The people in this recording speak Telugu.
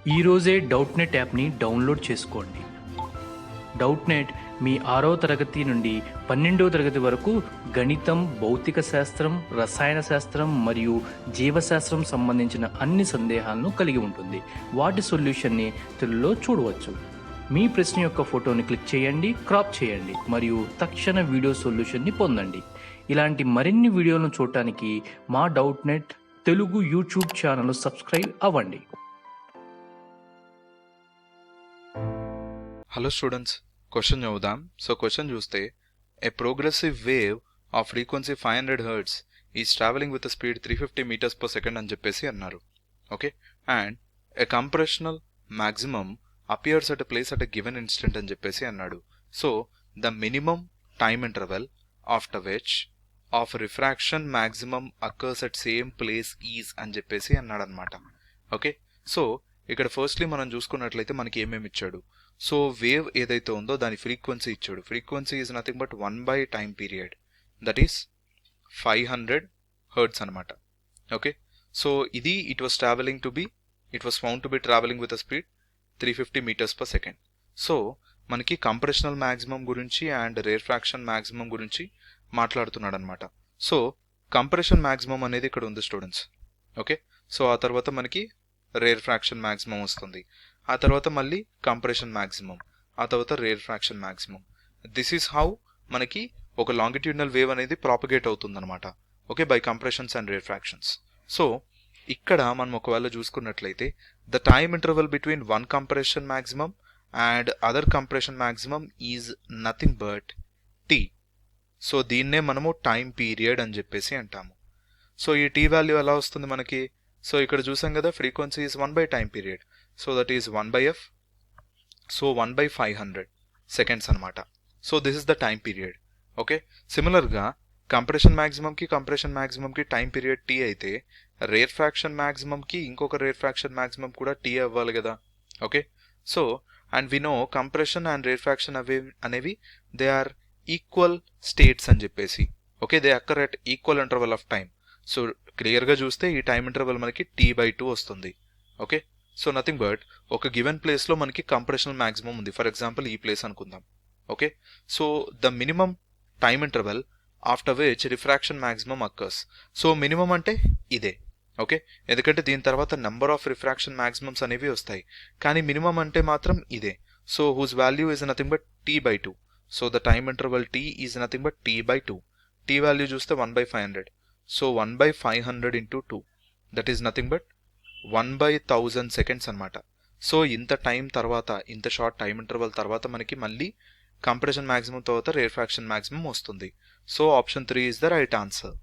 ఈరోజే డౌట్నెట్ యాప్ని డౌన్లోడ్ చేసుకోండి. డౌట్నెట్ మీ 6వ తరగతి నుండి 12వ తరగతి వరకు గణితం, భౌతిక శాస్త్రం, రసాయన శాస్త్రం మరియు జీవశాస్త్రం సంబంధించిన అన్ని సందేహాలను కలిగి ఉంటుంది. వాటి సొల్యూషన్ని తెలుగులో చూడవచ్చు. మీ ప్రశ్న యొక్క ఫోటోని క్లిక్ చేయండి, క్రాప్ చేయండి మరియు తక్షణ వీడియో సొల్యూషన్ని పొందండి. ఇలాంటి మరిన్ని వీడియోలను చూడటానికి మా Doubtnut Telugu YouTube channel subscribe అవ్వండి. హలో స్టూడెంట్స్, క్వశ్చన్ చదువుదాం. సో క్వశ్చన్ చూస్తే a progressive wave of frequency 500 hertz is travelling with speed 350 metres per second అని చెప్పేసి అన్నారు. Okay, and a compressional maximum appears at a place at a given instant అని చెప్పేసి అన్నాడు. So the minimum time interval after which of refraction maximum occurs at same place is అని చెప్పేసి అన్నాడు అనమాట. ఓకే, సో ఇక్కడ ఫస్ట్లీ మనం చూసుకున్నట్లయితే మనకి ఏమేమి ఇచ్చాడు. సో వేవ్ ఏదైతే ఉందో దాని ఫ్రీక్వెన్సీ ఇచ్చాడు. Frequency is nothing but 1 by time period, that is 500 hertz అనమాట. ఓకే, సో ఇది it was found to be travelling with a speed 350 metres per second. So మనకి కంప్రెషనల్ మ్యాక్సిమం గురించి అండ్ రేర్ ఫ్రాక్షన్ మ్యాక్సిమం గురించి మాట్లాడుతున్నాడు అనమాట. సో కంప్రెషన్ మ్యాక్సిమం అనేది ఇక్కడ ఉంది స్టూడెంట్స్. ఓకే, సో ఆ తర్వాత మనకి రేర్ ఫ్రాక్షన్ మ్యాక్సిమం వస్తుంది, ఆ తర్వాత మళ్ళీ కంప్రెషన్ మ్యాక్సిమం, ఆ తర్వాత rarefaction maximum. This is how మనకి ఒక లాంగిట్యూడినల్ వేవ్ అనేది ప్రాపగేట్ అవుతుంది అనమాట. Okay, by compressions and rarefactions. So ఇక్కడ మనం ఒకవేళ చూసుకున్నట్లయితే the time interval between one compression maximum and other compression maximum is nothing but T. So దీన్నే మనము టైం పీరియడ్ అని చెప్పేసి అంటాము. సో ఈ టీ వాల్యూ ఎలా వస్తుంది మనకి? సో ఇక్కడ చూసాం కదా, frequency is 1 by time period, so that is 1/f, so 1/500 seconds అనమాట. So this is the time period. Okay, సిమిలర్గా కంప్రెషన్ మ్యాక్సిమంకి టైం పీరియడ్ టీ అయితే రేర్ ఫ్రాక్షన్ మ్యాక్సిమంకి ఇంకొక రేర్ ఫ్రాక్షన్ మ్యాక్సిమం కూడా టీ అవ్వాలి కదా. Okay, so and we know compression and rarefaction అనేవి దే ఆర్ ఈక్వల్ స్టేట్స్ అని చెప్పేసి. Okay, they occur at equal interval of time. So క్లియర్గా చూస్తే ఈ టైం ఇంటర్వల్ మనకి T/2 వస్తుంది. ఓకే, సో నథింగ్ బట్ ఒక గివెన్ ప్లేస్లో మనకి కంప్రెషనల్ మ్యాక్సిమం ఉంది. ఫర్ ఎగ్జాంపుల్ ఈ ప్లేస్ అనుకుందాం. Okay, so the minimum time interval after which refraction maximum occurs. So minimum అంటే ఇదే. ఓకే, ఎందుకంటే దీని తర్వాత నెంబర్ ఆఫ్ రిఫ్రాక్షన్ మ్యాక్సిమమ్స్ అనేవి వస్తాయి, కానీ మినిమం అంటే మాత్రం ఇదే. So whose value is nothing but T/2. So the time interval T is nothing but T/2. T value చూస్తే 1/500. So 1/500 into 2, that is nothing but 1/1000 seconds అనమాట. సో ఇంత టైం తర్వాత, ఇంత షార్ట్ టైం ఇంటర్వల్ తర్వాత మనకి మళ్ళీ కంప్రెషన్ మ్యాక్సిమం తర్వాత రేర్ ఫ్రాక్షన్ మ్యాక్సిమం వస్తుంది. So option 3 is the right answer.